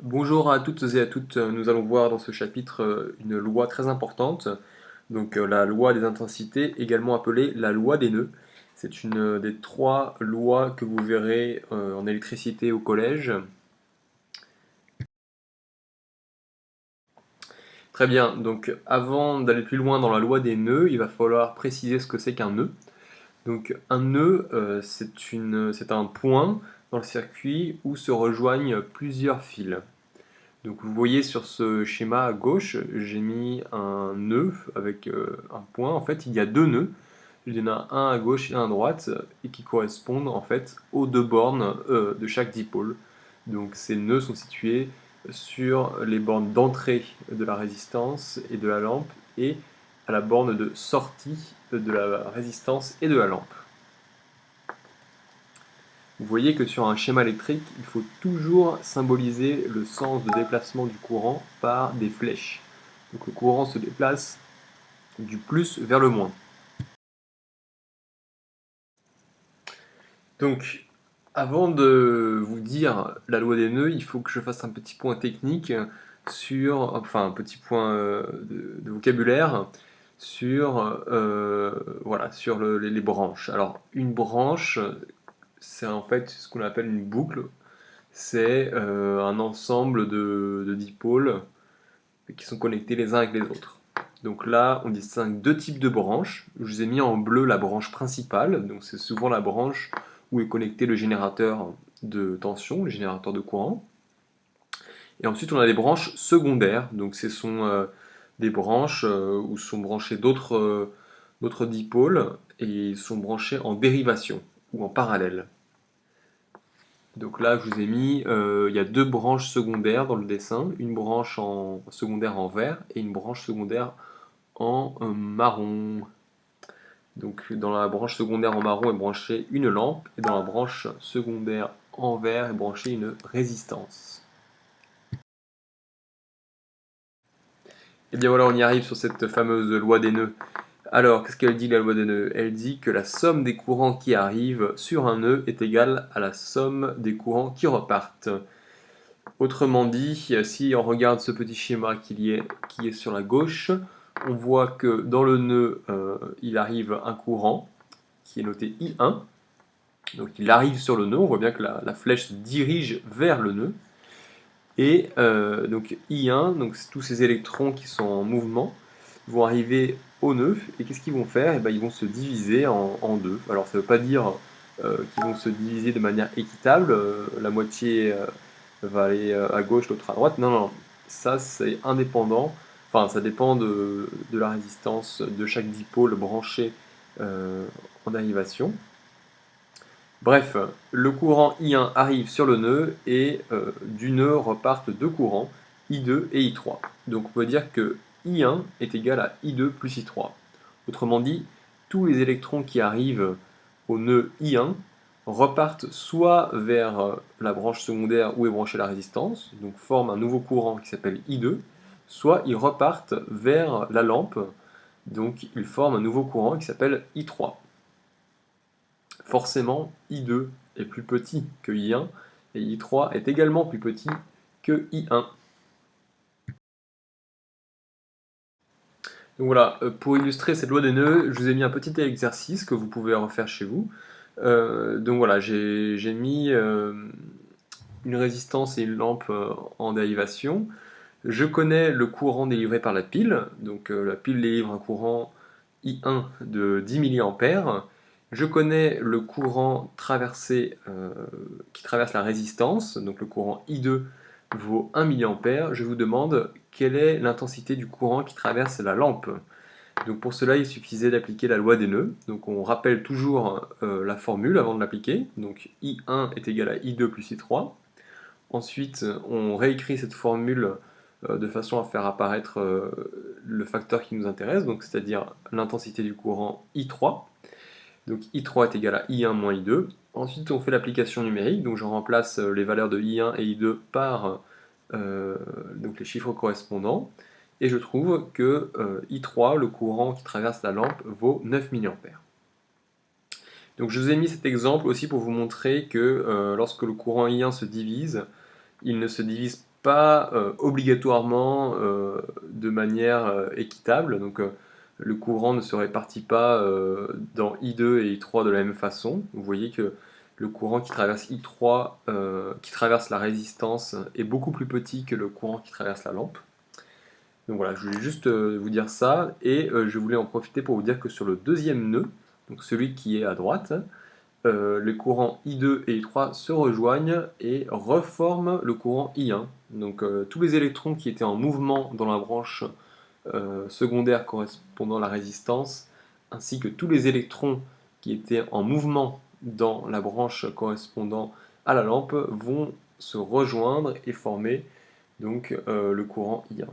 Bonjour à toutes et à toutes, nous allons voir dans ce chapitre une loi très importante, donc la loi des intensités, également appelée la loi des nœuds. C'est une des trois lois que vous verrez en électricité au collège. Très bien, donc avant d'aller plus loin dans la loi des nœuds, il va falloir préciser ce que c'est qu'un nœud. Donc un nœud, c'est un point dans le circuit où se rejoignent plusieurs fils. Donc vous voyez sur ce schéma à gauche, j'ai mis un nœud avec un point. En fait, il y a deux nœuds. Il y en a un à gauche et un à droite et qui correspondent en fait aux deux bornes de chaque dipôle. Donc ces nœuds sont situés sur les bornes d'entrée de la résistance et de la lampe et à la borne de sortie de la résistance et de la lampe. Vous voyez que sur un schéma électrique, il faut toujours symboliser le sens de déplacement du courant par des flèches. Donc le courant se déplace du plus vers le moins. Donc, avant de vous dire la loi des nœuds, il faut que je fasse un petit point technique enfin un petit point de vocabulaire sur, voilà, sur les branches. Alors, une branche, c'est en fait ce qu'on appelle une boucle. C'est un ensemble de dipôles qui sont connectés les uns avec les autres. Donc là, on distingue deux types de branches. Je vous ai mis en bleu la branche principale, donc c'est souvent la branche où est connecté le générateur de tension, le générateur de courant. Et ensuite, on a les branches secondaires, donc ce sont des branches où sont branchés d'autres dipôles et ils sont branchés en dérivation ou en parallèle. Donc là, je vous ai mis, il y a deux branches secondaires dans le dessin, une branche secondaire en vert et une branche secondaire en marron. Donc dans la branche secondaire en marron est branchée une lampe et dans la branche secondaire en vert est branchée une résistance. Et bien voilà, on y arrive sur cette fameuse loi des nœuds. Alors, qu'est-ce qu'elle dit la loi des nœuds? Elle dit que la somme des courants qui arrivent sur un nœud est égale à la somme des courants qui repartent. Autrement dit, si on regarde ce petit schéma qui est sur la gauche, on voit que dans le nœud, il arrive un courant qui est noté I1. Donc il arrive sur le nœud, on voit bien que la flèche se dirige vers le nœud. Et donc I1, donc tous ces électrons qui sont en mouvement, vont arriver au nœud. Et qu'est-ce qu'ils vont faire? Eh ben, ils vont se diviser en deux. Alors ça ne veut pas dire qu'ils vont se diviser de manière équitable. La moitié va aller à gauche, l'autre à droite. Non, non, ça c'est indépendant. Enfin, ça dépend de la résistance de chaque dipôle branché en dérivation. Bref, le courant I1 arrive sur le nœud et du nœud repartent deux courants, I2 et I3. Donc on peut dire que I1 est égal à I2 plus I3. Autrement dit, tous les électrons qui arrivent au nœud I1 repartent soit vers la branche secondaire où est branchée la résistance, donc forment un nouveau courant qui s'appelle I2, soit ils repartent vers la lampe, donc ils forment un nouveau courant qui s'appelle I3. Forcément, I2 est plus petit que I1 et I3 est également plus petit que I1. Donc voilà, pour illustrer cette loi des nœuds, je vous ai mis un petit exercice que vous pouvez refaire chez vous. Donc voilà, j'ai mis une résistance et une lampe en dérivation. Je connais le courant délivré par la pile, donc la pile délivre un courant I1 de 10 mA. Je connais le courant qui traverse la résistance, donc le courant I2 vaut 1 mA. Je vous demande quelle est l'intensité du courant qui traverse la lampe. Donc pour cela, il suffisait d'appliquer la loi des nœuds. Donc on rappelle toujours la formule avant de l'appliquer. Donc I1 est égal à I2 plus I3. Ensuite, on réécrit cette formule de façon à faire apparaître le facteur qui nous intéresse, donc c'est-à-dire l'intensité du courant I3. Donc I3 est égal à I1 moins I2. Ensuite, on fait l'application numérique, donc je remplace les valeurs de I1 et I2 par donc les chiffres correspondants, et je trouve que I3, le courant qui traverse la lampe, vaut 9 mA. Donc je vous ai mis cet exemple aussi pour vous montrer que lorsque le courant I1 se divise, il ne se divise pas obligatoirement de manière équitable. Donc le courant ne se répartit pas dans I2 et I3 de la même façon. Vous voyez que le courant qui traverse I3, qui traverse la résistance, est beaucoup plus petit que le courant qui traverse la lampe. Donc voilà, je voulais juste vous dire ça, et je voulais en profiter pour vous dire que sur le deuxième nœud, donc celui qui est à droite, les courants I2 et I3 se rejoignent et reforment le courant I1. Donc tous les électrons qui étaient en mouvement dans la branche secondaire correspondant à la résistance, ainsi que tous les électrons qui étaient en mouvement dans la branche correspondant à la lampe, vont se rejoindre et former donc le courant I1.